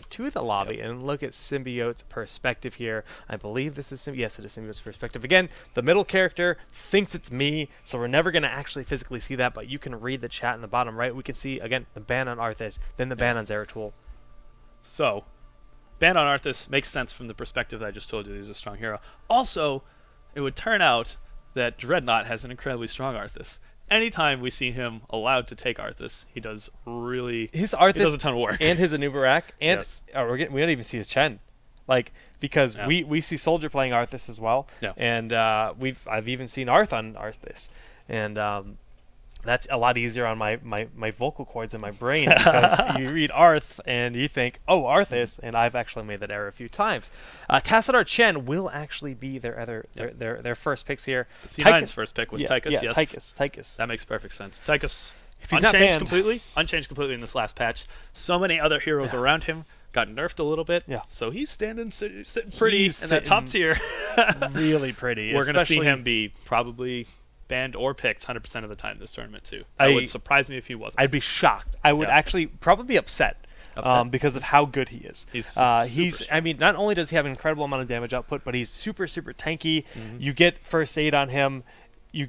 to the lobby and look at Symbiote's perspective here. I believe this is yes, it is Symbiote's perspective. Again, the middle character thinks it's me, so we're never going to actually physically see that, but you can read the chat in the bottom right. We can see, again, the ban on Arthas, then the ban on Zeratul. So, ban on Arthas makes sense from the perspective that I just told you. He's a strong hero. Also, it would turn out that Dreadnought has an incredibly strong Arthas. Anytime we see him allowed to take Arthas, he does really. His Arthas he does a ton of work, and his Anubarak, and yes. We don't even see his Chen, like because we see Soldier playing Arthas as well, and I've even seen Arth on Arthas, and that's a lot easier on my vocal cords in my brain because you read Arth and you think, oh, Arthas, and I've actually made that error a few times. Tassadar Chen will actually be their first picks here. C9's first pick was Tychus, yes. Tychus. That makes perfect sense. Tychus, if he's unchanged completely in this last patch. So many other heroes around him got nerfed a little bit, so he's sitting pretty in that top tier. Really pretty. We're going to see him be probably banned or picked 100% of the time this tournament too. That would surprise me if he wasn't. I'd be shocked. I would actually probably be upset. Because of how good he is. He's I mean, not only does he have an incredible amount of damage output, but he's super tanky. You get first aid on him. You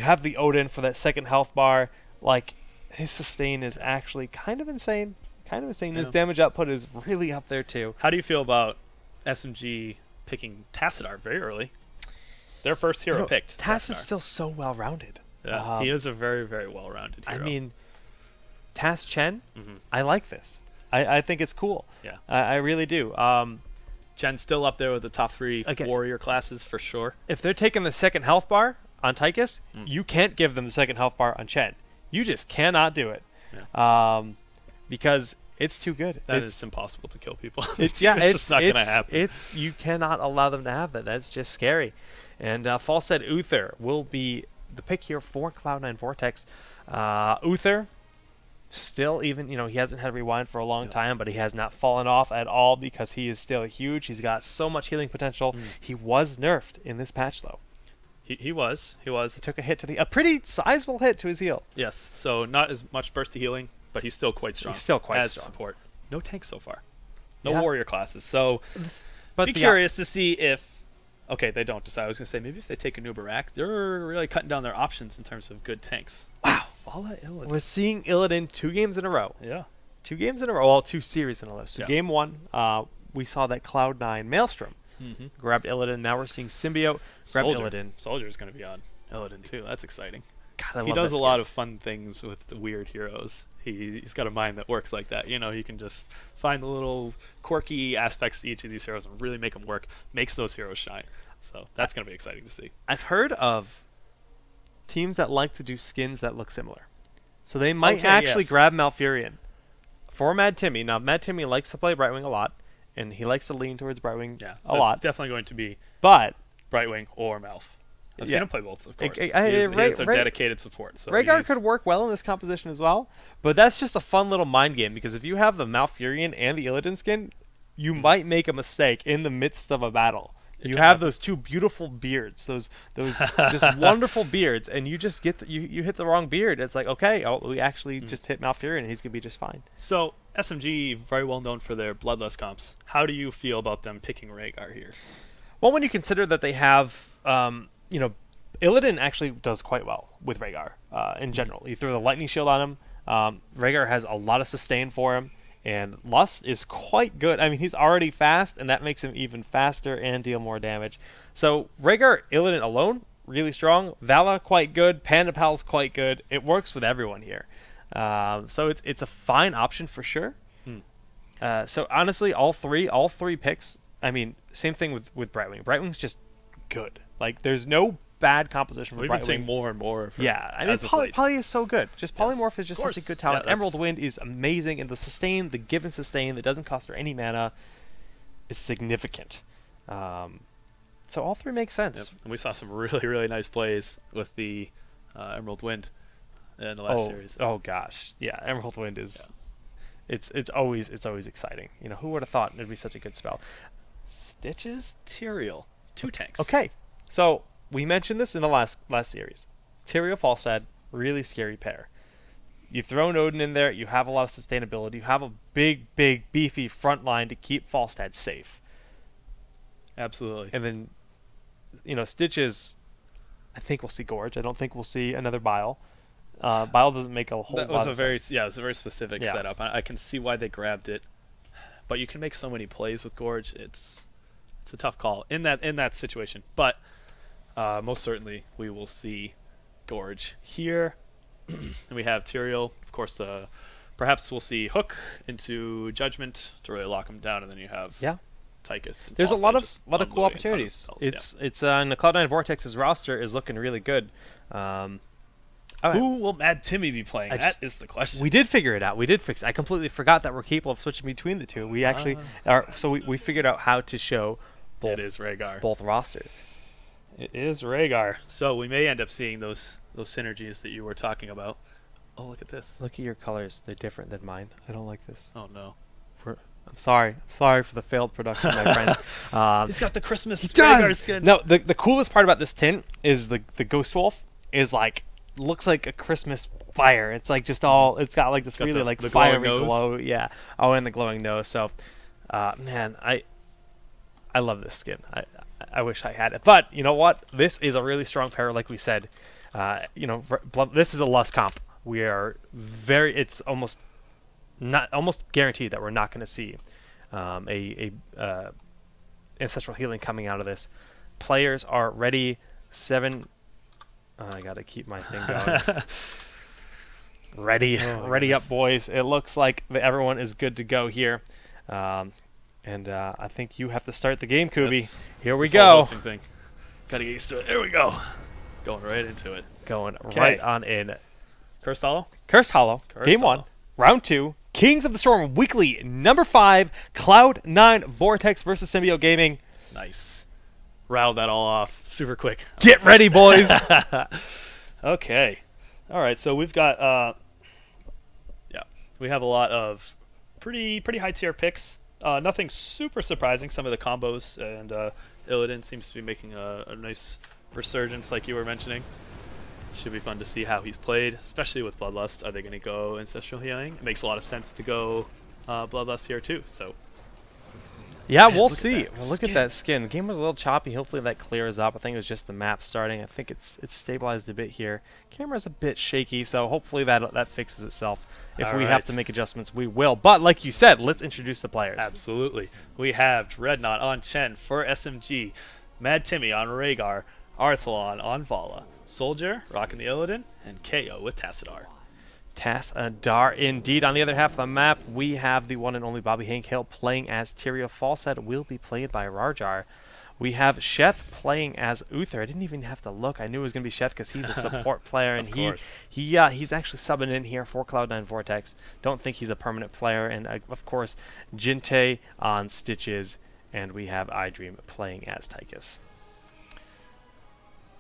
have the Odin for that second health bar. Like, his sustain is actually kind of insane. His damage output is really up there too. How do you feel about SMG picking Tassadar very early? Their first hero picked. Tass is still so well-rounded. Yeah, he is a very, very well-rounded hero. I mean, Tass Chen, I like this. I think it's cool. Yeah, I really do. Chen's still up there with the top 3 warrior classes for sure. If they're taking the second health bar on Tychus, you can't give them the second health bar on Chen. You just cannot do it. Yeah. Because it's too good. It's impossible to kill people. It's just not going to happen. You cannot allow them to have that. That's just scary. And Falstad Uther will be the pick here for Cloud9 Vortex. Uther, still even, he hasn't had rewind for a long time, but he has not fallen off at all because he is still huge. He's got so much healing potential. He was nerfed in this patch, though. He was. He took a hit to a pretty sizable hit to his heal. Yes, so not as much burst to healing, but he's still quite strong. He's still quite as strong. Support. No tanks so far. No warrior classes. So, but be curious to see if. Okay, they don't decide. I was going to say, maybe if they take a Anubarak, they're really cutting down their options in terms of good tanks. Wow. Vala Illidan. We're seeing Illidan 2 games in a row. Yeah. 2 games in a row. Well, 2 series in a row. So game 1, we saw that Cloud9 Maelstrom grabbed Illidan. Now we're seeing Symbiote grab Illidan. Soldier's going to be on Illidan too. That's exciting. God, he does a lot of fun things with the weird heroes. He's got a mind that works like that. He can just find the little quirky aspects to each of these heroes and really make them work. Makes those heroes shine. So that's going to be exciting to see. I've heard of teams that like to do skins that look similar. So they might actually grab Malfurion for Mad Timmy. Now, Mad Timmy likes to play Brightwing a lot, and he likes to lean towards Brightwing a lot. It's definitely going to be Brightwing or Malf. I've seen him play both, of course. He is their dedicated support. So Rhaegar could work well in this composition as well, but that's just a fun little mind game, because if you have the Malfurion and the Illidan skin, you might make a mistake in the midst of a battle. You have those 2 beautiful beards, those just wonderful beards, and you just get you hit the wrong beard. It's like, okay, we actually just hit Malfurion, and he's gonna be just fine. So SMG, very well known for their bloodlust comps. How do you feel about them picking Rhaegar here? Well, when you consider that they have, Illidan actually does quite well with Rhaegar in general. You throw the lightning shield on him. Rhaegar has a lot of sustain for him. And Lust is quite good. I mean, he's already fast, and that makes him even faster and deal more damage. So Rhaegar, Illidan alone, really strong. Vala, quite good. Pandapal's quite good. It works with everyone here. So it's a fine option for sure. So honestly, all three picks, I mean, same thing with Brightwing. Brightwing's just good. Like, there's no bad composition for Brightwing. We've been seeing more and more. I mean, Poly is so good. Just Polymorph is just such a good talent. Emerald Wind is amazing, and the sustain, the given sustain that doesn't cost her any mana, is significant. So all 3 make sense. And we saw some really, really nice plays with the Emerald Wind in the last series. Oh gosh, yeah, Emerald Wind is. It's always exciting. Who would have thought it'd be such a good spell? Stitches Tyrael, 2 tanks. Okay, so we mentioned this in the last series. Tyrael Falstad, really scary pair. You throw an Odin in there, you have a lot of sustainability. You have a big, beefy front line to keep Falstad safe. Absolutely. And then, you know, Stitches, I think we'll see Gorge. I don't think we'll see another Bile. Bile doesn't make a whole lot of sense. It was a very specific setup. I can see why they grabbed it, but you can make so many plays with Gorge. It's a tough call in that situation. But most certainly we will see Gorge here. And we have Tyrael, of course. Perhaps we'll see Hook into Judgment to really lock him down, and then you have Tychus. There's a lot of cool opportunities. It's and the Cloud9 Vortex's roster is looking really good. Who will Mad Timmy be playing? That is the question. We did figure it out. We did fix it. I completely forgot that we're capable of switching between the two. We actually are. So we figured out how to show both. It is Rhaegar. Both rosters. It is Rhaegar. So we may end up seeing those synergies that you were talking about. Oh, look at this. Look at your colors. They're different than mine. I don't like this. Oh no. I'm sorry. I'm sorry for the failed production, my friend. He's got the Christmas Rhaegar skin. No, the coolest part about this tint is the Ghost Wolf is like looks like a Christmas fire. It's like just all. It's got like this really like fiery glow. Yeah. Oh, and the glowing nose. So, man, I love this skin. I wish I had it, but you know what? This is a really strong pair, like we said. You know, this is a Lust comp. We are very. It's almost guaranteed that we're not going to see a ancestral healing coming out of this. Players are ready. I gotta keep my thing going. Ready up, boys. It looks like everyone is good to go here. And I think you have to start the game, Kubi. Yes. Here we go. Gotta get used to it. There we go. Going right into it. Going right on in. Cursed Hollow? Cursed Hollow. Game 1. Round 2. Kings of the Storm Weekly number 5. Cloud9 Vortex versus Symbiote Gaming. Nice. Rattled that all off super quick. Get ready, boys. Okay. All right. So we've got we have a lot of pretty high tier picks. Nothing super surprising. Some of the combos, and Illidan seems to be making a nice resurgence, like you were mentioning. Should be fun to see how he's played, especially with Bloodlust. Are they going to go Ancestral Healing? It makes a lot of sense to go Bloodlust here too. So. Yeah, we'll see. Look at that skin. The game was a little choppy. Hopefully that clears up. I think it was just the map starting. I think it's stabilized a bit here. Camera's a bit shaky, so hopefully that fixes itself. If we have to make adjustments, we will. But like you said, let's introduce the players. Absolutely. We have Dreadnought on Chen for SMG, Mad Timmy on Rhaegar, Arthalon on Vala, Soldier rocking the Illidan, and KO with Tassadar. Tassadar, indeed. On the other half of the map, we have the one and only Bobby Hank-Hill playing as Tyrael. Falstad will be played by Rarjar. We have Sheth playing as Uther. I didn't even have to look. I knew it was going to be Sheth because he's a support player, and he's actually subbing in here for Cloud9 Vortex. Don't think he's a permanent player. And of course, Jinte on Stitches, and we have iDream playing as Tychus.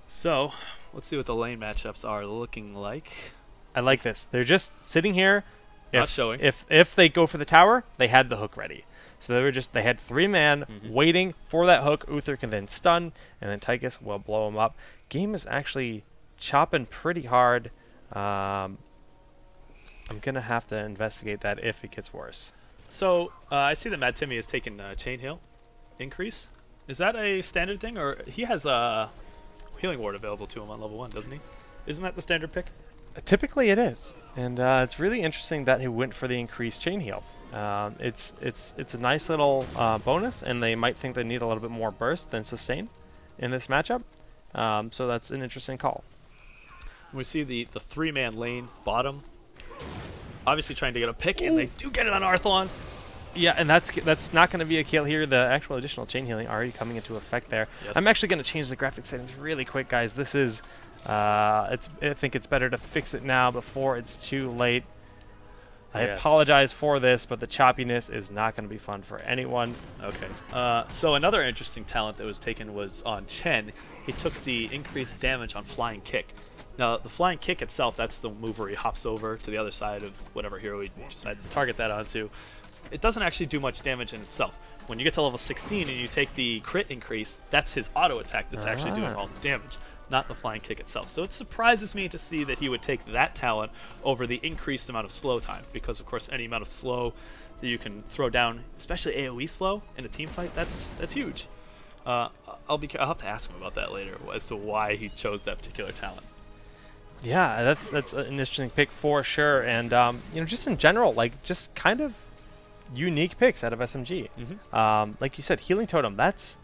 So let's see what the lane matchups are looking like. I like this. They're just sitting here. Not showing. If they go for the tower, they had the hook ready. So they had 3 man waiting for that hook. Uther can then stun, and then Tychus will blow him up. Game is actually chopping pretty hard. I'm gonna have to investigate that if it gets worse. So I see that Mad Timmy has taken Chain Heal increase. Is that a standard thing, or he has a Healing Ward available to him on level 1, doesn't he? Isn't that the standard pick? Typically it is, and it's really interesting that he went for the increased Chain Heal. It's a nice little bonus, and they might think they need a little bit more burst than sustain in this matchup. So that's an interesting call. We see the 3-man lane bottom, obviously trying to get a pick, and they do get it on Arthalon. Yeah, and that's not going to be a kill here. The actual additional chain healing already coming into effect there. Yes. I'm actually going to change the graphic settings really quick, guys. This is I think it's better to fix it now before it's too late. I apologize for this, but the choppiness is not going to be fun for anyone. Okay. So another interesting talent that was taken was on Chen. He took the increased damage on Flying Kick. Now, the Flying Kick itself, that's the move where he hops over to the other side of whatever hero he decides to target that onto. It doesn't actually do much damage in itself. When you get to level 16 and you take the crit increase, that's his auto attack that's actually doing all the damage. not the flying kick itself. So it surprises me to see that he would take that talent over the increased amount of slow time, because of course any amount of slow that you can throw down, especially AoE slow in a team fight, that's huge. I'll have to ask him about that later as to why he chose that particular talent. Yeah, that's an interesting pick for sure, and you know, just in general, like just kind of unique picks out of SMG. Like you said, healing totem. That's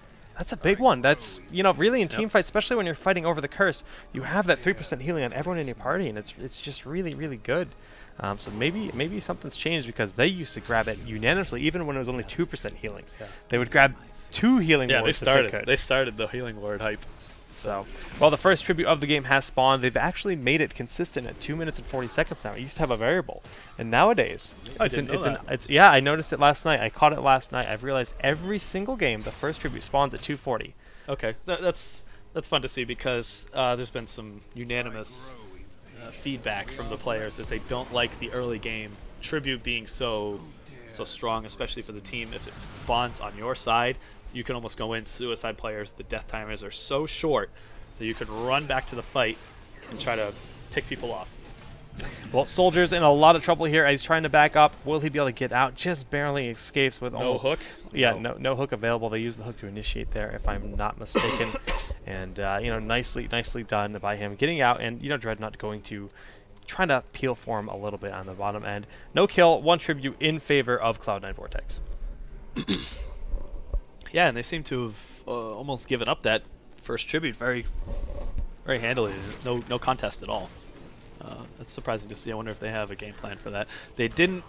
a big one. That's, you know, really in team fights, especially when you're fighting over the curse, you have that 3% healing on everyone in your party, and it's just really good. So maybe something's changed, because they used to grab it unanimously, even when it was only 2% healing. They would grab 2 healing wards. They started the healing ward hype. So, well, the first tribute of the game has spawned. They've actually made it consistent at 2 minutes and 40 seconds now. It used to have a variable, and nowadays, yeah, I noticed it last night. I caught it last night. I've realized every single game the first tribute spawns at 240. Okay, that's fun to see, because there's been some unanimous feedback from the players that they don't like the early game tribute being so strong, especially for the team. If it spawns on your side, you can almost go in suicide players. The death timers are so short that you can run back to the fight and try to pick people off. Well, Soldier's in a lot of trouble here. He's trying to back up. Will he be able to get out? Just barely escapes with no hook. Yeah, no hook available. They use the hook to initiate there, if I'm not mistaken. And you know, nicely done by him getting out. And you know, Dreadnought going to try to peel for him a little bit on the bottom end. No kill, 1 tribute in favor of Cloud9 Vortex. Yeah, and they seem to have almost given up that first tribute very handily. No contest at all. That's surprising to see. I wonder if they have a game plan for that. They didn't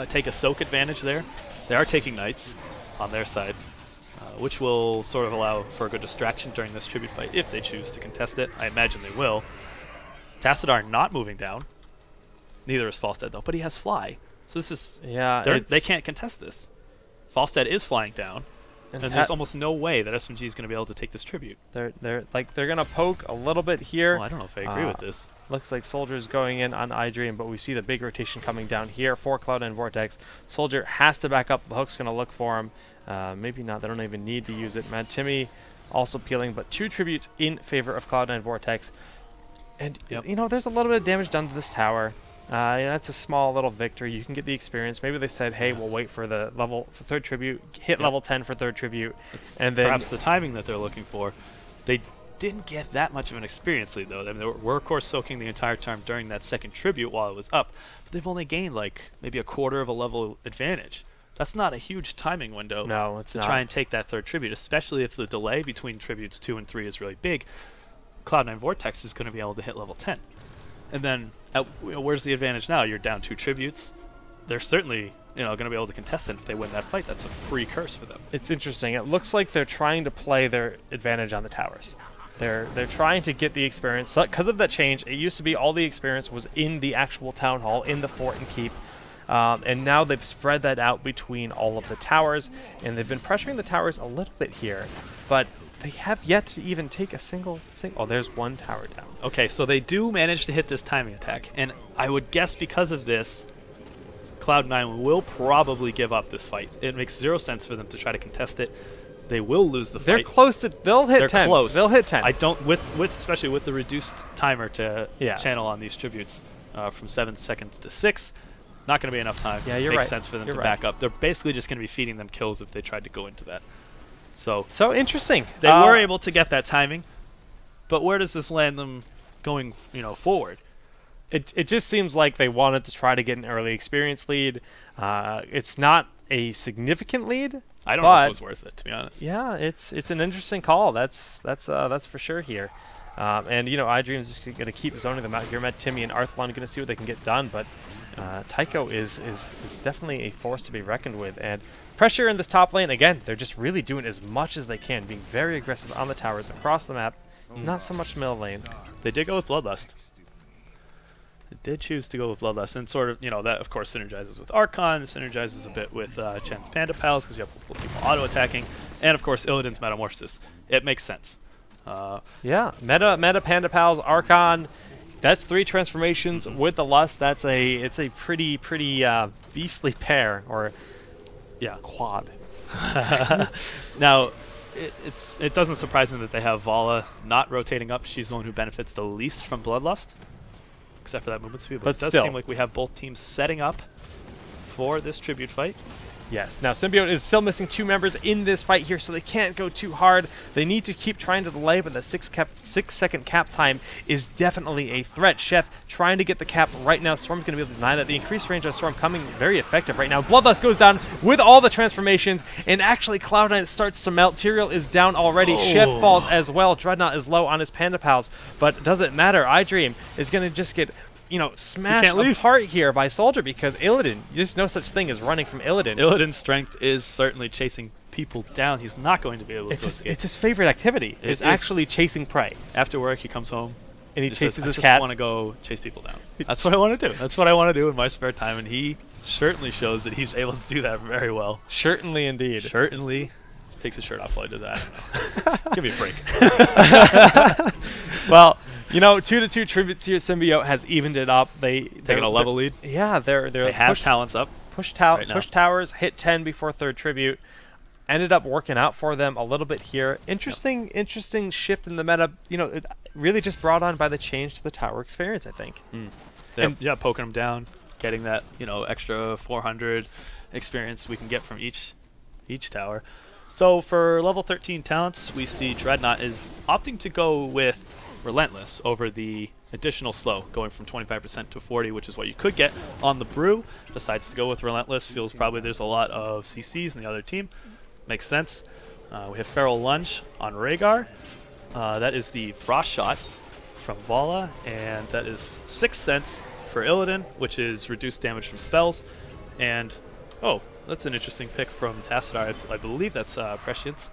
take a soak advantage there. They are taking knights on their side, which will sort of allow for a good distraction during this tribute fight if they choose to contest it. I imagine they will. Tassadar not moving down. Neither is Falstad, though, but he has fly. So this is... Yeah, they can't contest this. Falstad is flying down. And there's almost no way that SMG is going to be able to take this tribute. They're gonna poke a little bit here. Well, I don't know if I agree with this. Looks like Soldier's going in on iDream, but we see the big rotation coming down here for Cloud9 Vortex. Soldier has to back up. The hook's gonna look for him. Maybe not. They don't even need to use it. Mad Timmy also peeling, but 2 tributes in favor of Cloud9 Vortex. And you know, there's a little bit of damage done to this tower. That's a small little victory. You can get the experience. Maybe they said, hey, we'll wait for the level for 3rd tribute, hit level 10 for 3rd tribute. And then perhaps the timing that they're looking for. They didn't get that much of an experience lead, though. I mean, they were of course soaking the entire time during that 2nd tribute while it was up, but they've only gained like maybe a quarter of a level advantage. That's not a huge timing window. No, it's not. To try and take that 3rd tribute, especially if the delay between tributes 2 and 3 is really big. Cloud9 Vortex is going to be able to hit level 10. And then, where's the advantage now? You're down 2 tributes. They're certainly, going to be able to contest it if they win that fight. That's a free curse for them. It's interesting. It looks like they're trying to play their advantage on the towers. They're trying to get the experience. So, because of that change, it used to be all the experience was in the actual town hall, in the fort and keep. And now they've spread that out between all of the towers, and they've been pressuring the towers a little bit here. But they have yet to even take a single... Oh, there's 1 tower down. Okay, so they do manage to hit this timing attack, and I would guess because of this, Cloud9 will probably give up this fight. It makes 0 sense for them to try to contest it. They will lose the fight. They're close to... They'll hit 10. They're close. They'll hit 10. I don't... especially with the reduced timer to channel on these tributes from 7 seconds to 6, not going to be enough time. Yeah, you're Makes right. sense for them to back up. They're basically just going to be feeding them kills if they tried to go into that. So interesting. They were able to get that timing, but where does this land them going, forward? It just seems like they wanted to try to get an early experience lead. It's not a significant lead. I don't know if it was worth it, to be honest. Yeah, it's an interesting call. That's for sure here. And iDream is just going to keep zoning them out here. Mad Timmy and Arthlon going to see what they can get done, but Tycho is definitely a force to be reckoned with. And pressure in this top lane, again, they're just really doing as much as they can, being very aggressive on the towers across the map. Not so much middle lane. They did go with Bloodlust. They did choose to go with Bloodlust, and sort of, that of course synergizes with Archon, synergizes a bit with Chen's Panda Pals, because you have multiple people auto-attacking, and of course Illidan's Metamorphosis. It makes sense. Yeah, meta Panda Pals, Archon. That's 3 transformations with the Lust. It's a pretty beastly pair, or quad. Now, it doesn't surprise me that they have Vala not rotating up. She's the one who benefits the least from Bloodlust, except for that movement speed. But it does still seem like we have both teams setting up for this tribute fight. Yes. Now, Symbiote is still missing 2 members in this fight here, so they can't go too hard. They need to keep trying to delay, but the 6-second cap time is definitely a threat. Chef trying to get the cap right now. Storm's going to be able to deny that. The increased range of Storm coming very effective right now. Bloodlust goes down with all the transformations, and actually Cloud9 starts to melt. Tyrael is down already. Chef falls as well. Dreadnought is low on his Panda Pals, but doesn't matter. iDream is going to just get smashed apart here by Soldier because Illidan, there's no such thing as running from Illidan. Illidan's strength is certainly chasing people down. He's not going to be able to escape. It's his favorite activity. It's actually chasing prey. After work, he comes home and he chases his cat. I just want to go chase people down. That's what I want to do. That's what I want to do in my spare time, and he certainly shows that he's able to do that very well. Certainly, indeed. Certainly. Just takes his shirt off while he does that. I don't know. Give me a break. Well, 2-2 tributes here. Symbiote has evened it up. They're taking a level lead. Yeah, they have talents up. Push towers, hit 10 before 3rd tribute. Ended up working out for them a little bit here. Interesting shift in the meta. It really just brought on by the change to the tower experience, I think. Yeah, poking them down, getting that extra 400 experience we can get from each tower. So for level 13 talents, we see Dreadnought is opting to go with Relentless over the additional slow, going from 25% to 40, which is what you could get on the Brew. Decides to go with Relentless. Feels probably there's a lot of CCs in the other team. Makes sense. We have Feral Lunge on Rhaegar. That is the Frost Shot from Vala, and that is 6 cents for Illidan, which is reduced damage from spells. And, that's an interesting pick from Tassadar. I believe that's Prescience,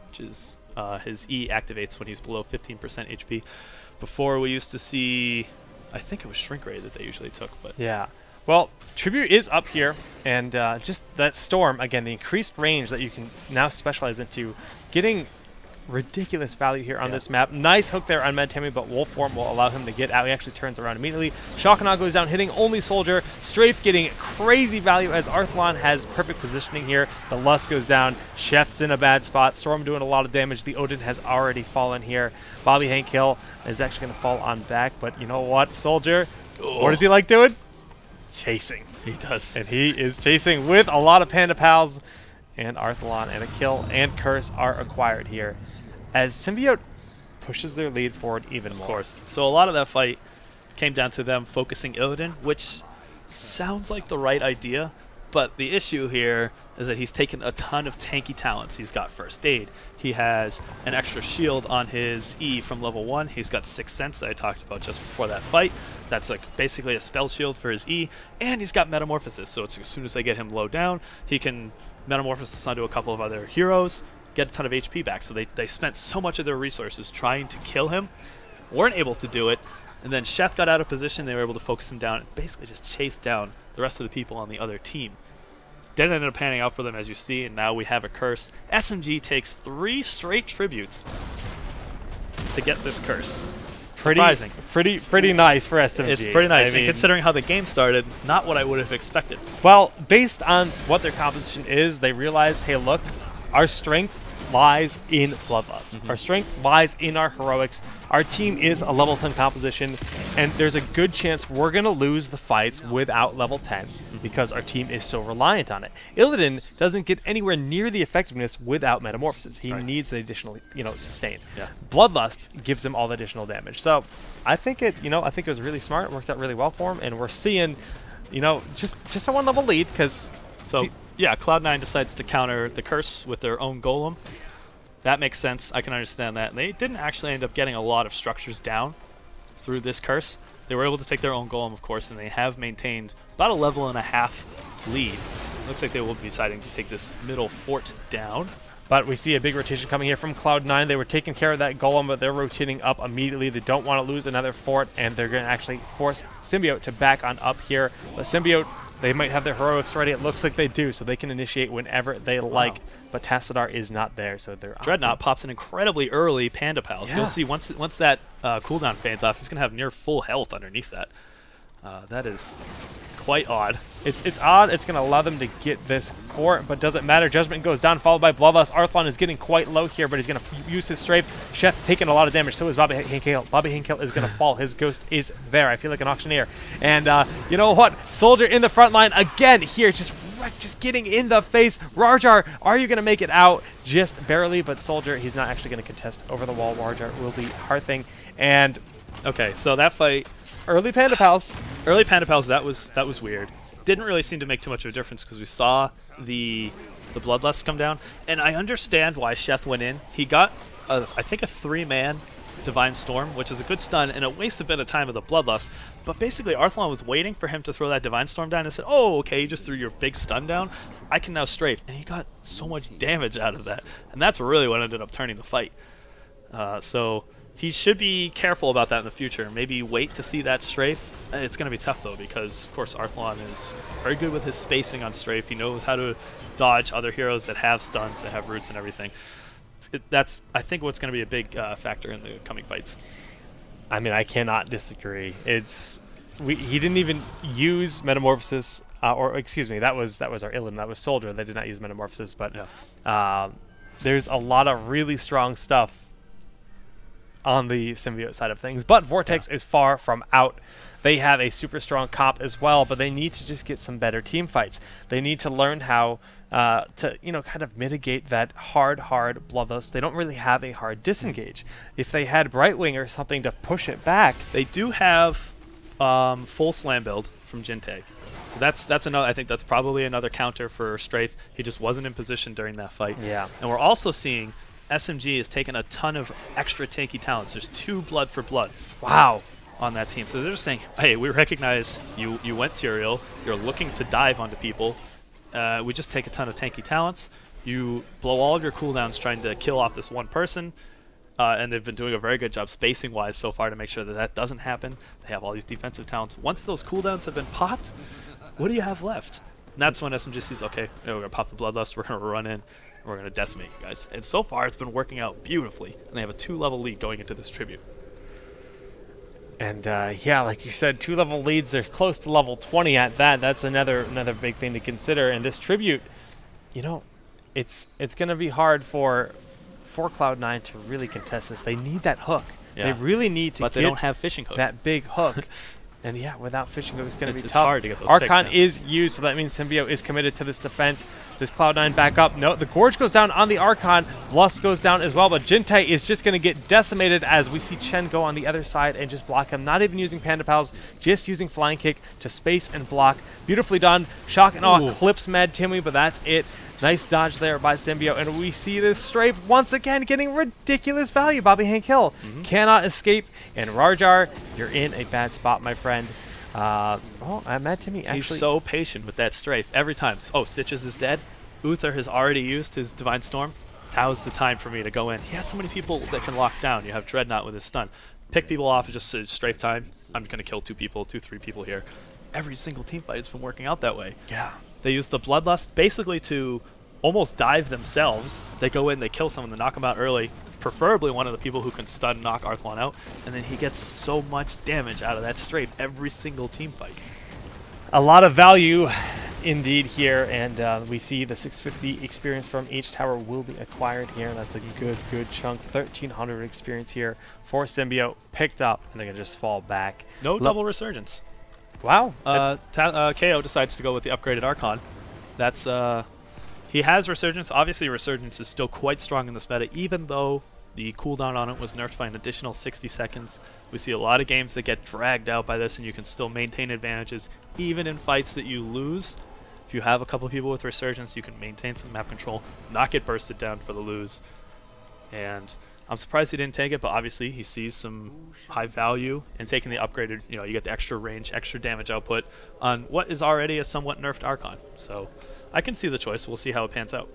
which is his E activates when he's below 15% HP. Before we used to see, I think it was Shrink Ray that they usually took. But yeah. Well, Tribute is up here, and just that Storm, again, the increased range that you can now specialize into, getting ridiculous value here on this map. Nice hook there on Meditami, but Wolf Form will allow him to get out. He actually turns around immediately. Shockanaw goes down, hitting only Soldier. Strafe getting crazy value as Arthlon has perfect positioning here. The Lust goes down. Chef's in a bad spot. Storm doing a lot of damage. The Odin has already fallen here. Bobby Hank Hill is actually going to fall on back, but you know what, Soldier? What does he like doing? Chasing. He does. And he is chasing with a lot of Panda Pals. And Arthlon and a kill and curse are acquired here as Symbiote pushes their lead forward even more. Of course. So a lot of that fight came down to them focusing Illidan, which sounds like the right idea, but the issue here is that he's taken a ton of tanky talents. He's got First Aid. He has an extra shield on his E from level 1. He's got 6 Sense that I talked about just before that fight. That's like basically a spell shield for his E, and he's got Metamorphosis, so it's as soon as they get him low down, he can Metamorphosis onto a couple of other heroes, get a ton of HP back. So they spent so much of their resources trying to kill him, weren't able to do it, and then Sheth got out of position. They were able to focus him down and basically just chase down the rest of the people on the other team. Didn't end up panning out for them, as you see, and now we have a curse. SMG takes 3 straight tributes to get this curse. Surprising. Pretty nice for SMG. It's pretty nice, and considering how the game started, not what I would have expected. Well, based on what their composition is, they realized, hey, look, our strength lies in Bloodlust. Our strength lies in our heroics. Our team is a level 10 composition, and there's a good chance we're going to lose the fights without level 10 because our team is so reliant on it. Illidan doesn't get anywhere near the effectiveness without Metamorphosis. He needs the additional, sustain. Yeah. Bloodlust gives him all the additional damage. So I think it was really smart. It worked out really well for him, and we're seeing, just a 1 level lead because. So yeah, Cloud9 decides to counter the curse with their own golem. That makes sense. I can understand that. And they didn't actually end up getting a lot of structures down through this curse. They were able to take their own golem, of course, and they have maintained about a level and a half lead. Looks like they will be deciding to take this middle fort down. But we see a big rotation coming here from Cloud9. They were taking care of that golem, but they're rotating up immediately. They don't want to lose another fort, and they're going to actually force Symbiote to back on up here. But Symbiote, they might have their heroics ready. It looks like they do, so they can initiate whenever they like. But Tassadar is not there, so they're Dreadnought pops an incredibly early Panda Pal. So you'll see once that cooldown fades off, he's going to have near full health underneath that. That is quite odd. It's odd. It's going to allow them to get this core, but doesn't matter. Judgment goes down, followed by Bloodlust. Arthlon is getting quite low here, but he's going to use his strafe. Chef taking a lot of damage. So is Bobby Hinkale. Bobby Hinkale is going to fall. His ghost is there. I feel like an auctioneer. And you know what? Soldier in the front line again here, just getting in the face. Rarjar, are you going to make it out? Just barely, but Soldier, he's not actually going to contest over the wall. Rarjar will be hearthing. And okay, so that fight, early Panda Pals, that was weird. Didn't really seem to make too much of a difference because we saw the Bloodlust come down, and I understand why Sheth went in. He got, I think, a 3-man Divine Storm, which is a good stun, and it wastes a bit of time with the Bloodlust. But basically, Arthlon was waiting for him to throw that Divine Storm down and said, oh, okay, you just threw your big stun down. I can now strafe. And he got so much damage out of that. And that's really what ended up turning the fight. So he should be careful about that in the future. Maybe wait to see that strafe. It's going to be tough, though, because, of course, Arthlon is very good with his spacing on strafe. He knows how to dodge other heroes that have stuns, that have roots and everything. That's, I think, what's going to be a big factor in the coming fights. I mean, I cannot disagree. He didn't even use Metamorphosis, or excuse me, that was our Illidan, that was Soldier. They did not use Metamorphosis, but yeah. There's a lot of really strong stuff on the Symbiote side of things. But Vortex is far from out. They have a super strong comp as well, but they need to just get some better team fights. They need to learn how to, kind of mitigate that hard Bloodlust. They don't really have a hard disengage. If they had Brightwing or something to push it back. They do have full slam build from Jintag. So that's another. I think that's probably another counter for Strafe. He just wasn't in position during that fight. Yeah. And we're also seeing SMG has taken a ton of extra tanky talents. There's 2 Blood for Bloods. Wow. On that team. So they're just saying, hey, we recognize you went Tyrael, you're looking to dive onto people. We just take a ton of tanky talents. You blow all of your cooldowns trying to kill off this one person. And they've been doing a very good job spacing-wise so far to make sure that that doesn't happen. They have all these defensive talents. Once those cooldowns have been popped, what do you have left? And that's when SMG sees, okay, we're going to pop the Bloodlust, we're going to run in, and we're going to decimate you guys. And so far, it's been working out beautifully. And they have a 2-level lead going into this tribute. And yeah, like you said, 2-level leads. They're close to level 20 at that. That's another big thing to consider. And this tribute, it's going to be hard for Cloud9 to really contest this. They need that hook. Yeah. They really need to but get they don't have fishing hook. That big hook. And yeah, without fishing hook, it's going to be tough. It's hard to get those Archon is used, so that means Symbiote is committed to this defense. Does Cloud9 back up? No, the Gorge goes down on the Archon. Lust goes down as well, but Jintai is just going to get decimated as we see Chen go on the other side and just block him. Not even using Panda Pals, just using Flying Kick to space and block. Beautifully done. Shock and Awe clips Mad Timmy, but that's it. Nice dodge there by Symbiote, and we see this strafe once again getting ridiculous value. Bobby Hank Hill cannot escape, and Rarjar, you're in a bad spot, my friend. Mad Timmy actually... He's so patient with that strafe every time. Oh, Stitches is dead. Uther has already used his Divine Storm. Now's the time for me to go in. He has so many people that can lock down. You have Dreadnought with his stun. Pick people off, just strafe time. I'm going to kill 2 people, 3 people here. Every single team fight has been working out that way. Yeah. They use the Bloodlust basically to almost dive themselves. They go in, they kill someone, they knock them out early, preferably one of the people who can stun knock Arthlon out, and then he gets so much damage out of that strafe every single team fight. A lot of value indeed here, and we see the 650 experience from each tower will be acquired here. That's a good chunk. 1,300 experience here for Symbiote picked up, and they're going to just fall back. No double resurgence. Wow. KO decides to go with the upgraded Archon. That's he has Resurgence. Obviously, Resurgence is still quite strong in this meta, even though the cooldown on it was nerfed by an additional 60 seconds. We see a lot of games that get dragged out by this, and you can still maintain advantages, even in fights that you lose. If you have a couple of people with Resurgence, you can maintain some map control, not get bursted down for the lose. And I'm surprised he didn't take it, but obviously he sees some high value in taking the upgraded, you get the extra range, extra damage output on what is already a somewhat nerfed Archon. So I can see the choice. We'll see how it pans out.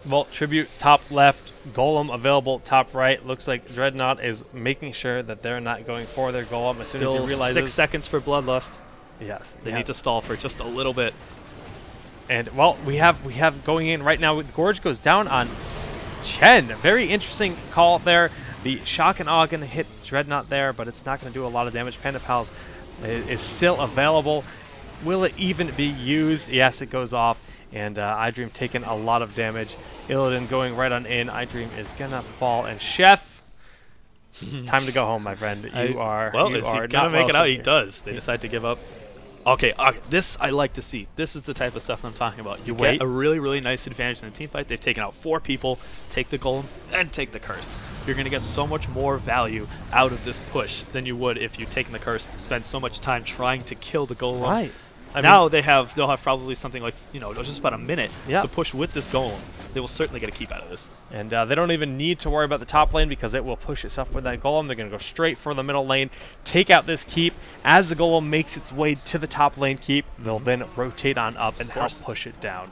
Vault Tribute top left, Golem available top right. Looks like Dreadnought is making sure that they're not going for their Golem as soon as he realizes. 6 seconds for Bloodlust. Yes. They need to stall for just a little bit. And, well, we have going in right now. Gorge goes down on Chen. Very interesting call there. The Shock and Awe going to hit Dreadnought there, but it's not going to do a lot of damage. Panda Pals is still available. Will it even be used? Yes, it goes off, and iDream taking a lot of damage. Illidan going right on in. iDream is gonna fall, and Chef, it's time to go home, my friend. Well, is he gonna make it out? He does. They decide to give up. Okay, this I like to see. This is the type of stuff I'm talking about. You get a really, really nice advantage in the team fight. They've taken out 4 people, take the golem, and take the curse. You're going to get so much more value out of this push than you would if you'd taken the curse, spend so much time trying to kill the golem. Right. Now they'll have probably something like, just about a minute to push with this golem. They will certainly get a keep out of this. And they don't even need to worry about the top lane because it will push itself with that golem. They're going to go straight for the middle lane, take out this keep. As the golem makes its way to the top lane keep, they'll then rotate on up and help push it down.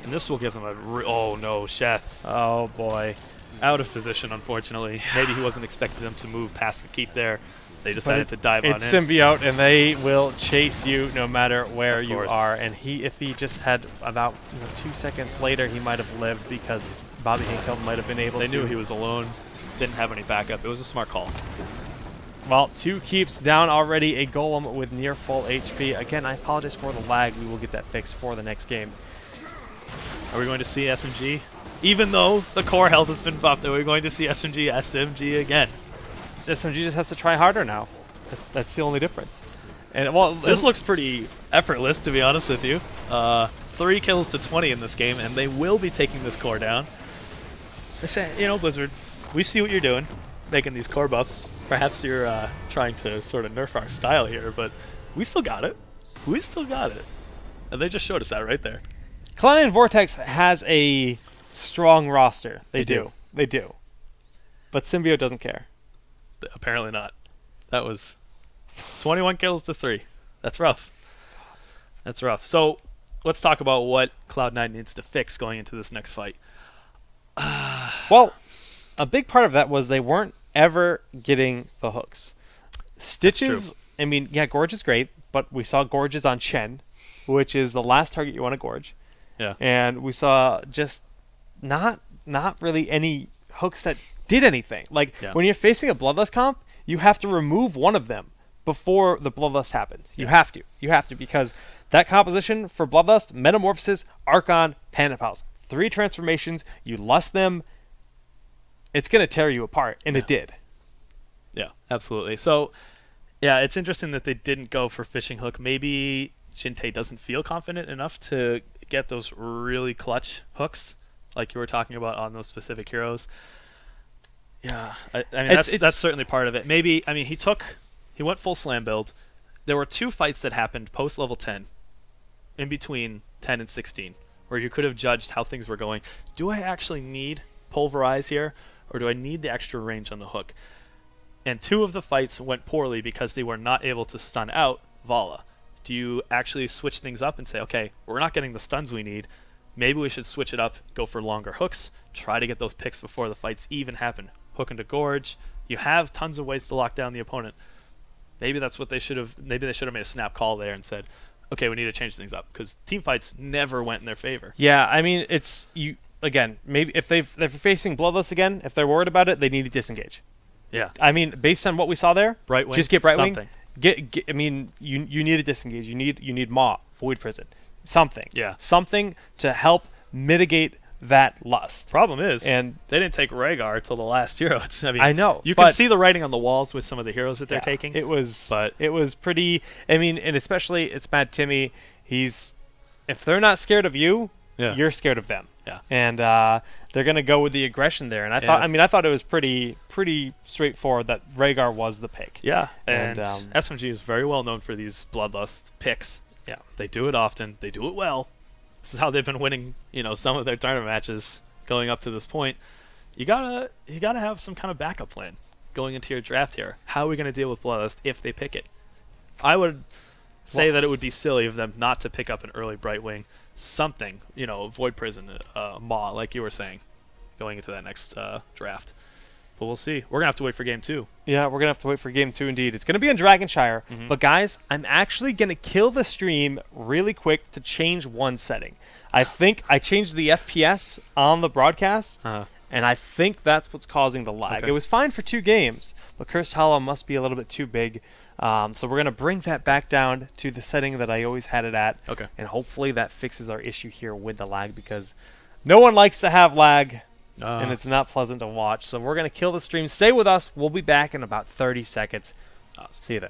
And this will give them a... oh, no, Chef. Oh, boy. Out of position, unfortunately. Maybe he wasn't expecting them to move past the keep there. They decided to dive on in. It's Symbiote, and they will chase you no matter where you are. And if he just had about 2 seconds later, he might have lived because Bobby Hinkle might have been able to. They knew he was alone. Didn't have any backup. It was a smart call. Well, 2 keeps down already. A golem with near full HP. Again, I apologize for the lag. We will get that fixed for the next game. Are we going to see SMG? Even though the core health has been buffed, are we going to see SMG again? SMG just has to try harder now. That's the only difference. And well, this looks pretty effortless, to be honest with you. 3 kills to 20 in this game, and they will be taking this core down. They say, Blizzard, we see what you're doing, making these core buffs. Perhaps you're trying to sort of nerf our style here, but we still got it. We still got it. And they just showed us that right there. Cloud and Vortex has a strong roster. They do. They do. But Symbiote doesn't care. Apparently not. That was 21 kills to 3. That's rough. That's rough. So let's talk about what Cloud9 needs to fix going into this next fight. Well, a big part of that was they weren't ever getting the hooks. Stitches, I mean, yeah, Gorge is great, but we saw Gorges on Chen, which is the last target you want to Gorge. Yeah. And we saw just not really any hooks that did anything. Like, when you're facing a Bloodlust comp, you have to remove one of them before the Bloodlust happens. You have to. You have to, because that composition for Bloodlust, Metamorphosis, Archon, Panapals. 3 transformations, you lust them, it's going to tear you apart, and it did. Yeah, absolutely. So, yeah, it's interesting that they didn't go for Fishing Hook. Maybe Jintei doesn't feel confident enough to get those really clutch hooks, like you were talking about on those specific heroes. Yeah, I mean that's certainly part of it. Maybe he went full slam build. There were 2 fights that happened post level 10, in between 10 and 16, where you could have judged how things were going. Do I actually need Pulverize here, or do I need the extra range on the hook? And 2 of the fights went poorly because they were not able to stun out Vala. Do you actually switch things up and say, okay, we're not getting the stuns we need, maybe we should switch it up, go for longer hooks, try to get those picks before the fights even happen. Hook into Gorge. You have tons of ways to lock down the opponent. Maybe that's what they should have. Maybe they should have made a snap call there and said, "Okay, we need to change things up," because team fights never went in their favor. Yeah, I mean, it's you again. Maybe if they're facing Bloodlust again, if they're worried about it, they need to disengage. Yeah, I mean, based on what we saw there, Brightwing, just get Brightwing. Something. I mean, you need to disengage. You need Maw, Void Prison, something. Yeah, something to help mitigate that lust. Problem is, and they didn't take Rhaegar till the last hero. I know. You can see the writing on the walls with some of the heroes that they're taking. It was pretty. I mean, and especially it's Mad Timmy. If they're not scared of you, you're scared of them. Yeah. And they're gonna go with the aggression there. And I thought it was pretty straightforward that Rhaegar was the pick. Yeah. And SMG is very well known for these Bloodlust picks. Yeah. They do it often. They do it well. This is how they've been winning, some of their tournament matches going up to this point. You gotta have some kind of backup plan going into your draft here. How are we gonna deal with Bloodlust if they pick it? I would say that it would be silly of them not to pick up an early Brightwing, something, Void Prison, Maw, like you were saying, going into that next draft. But we'll see. We're going to have to wait for Game 2. Yeah, we're going to have to wait for Game 2 indeed. It's going to be in Dragonshire. But guys, I'm actually going to kill the stream really quick to change one setting. I think I changed the FPS on the broadcast, and I think that's what's causing the lag. Okay. It was fine for 2 games, but Cursed Hollow must be a little bit too big. So we're going to bring that back down to the setting that I always had it at. Okay. And hopefully that fixes our issue here with the lag, because no one likes to have lag, and it's not pleasant to watch. So we're going to kill the stream. Stay with us. We'll be back in about 30 seconds. Awesome. See you then.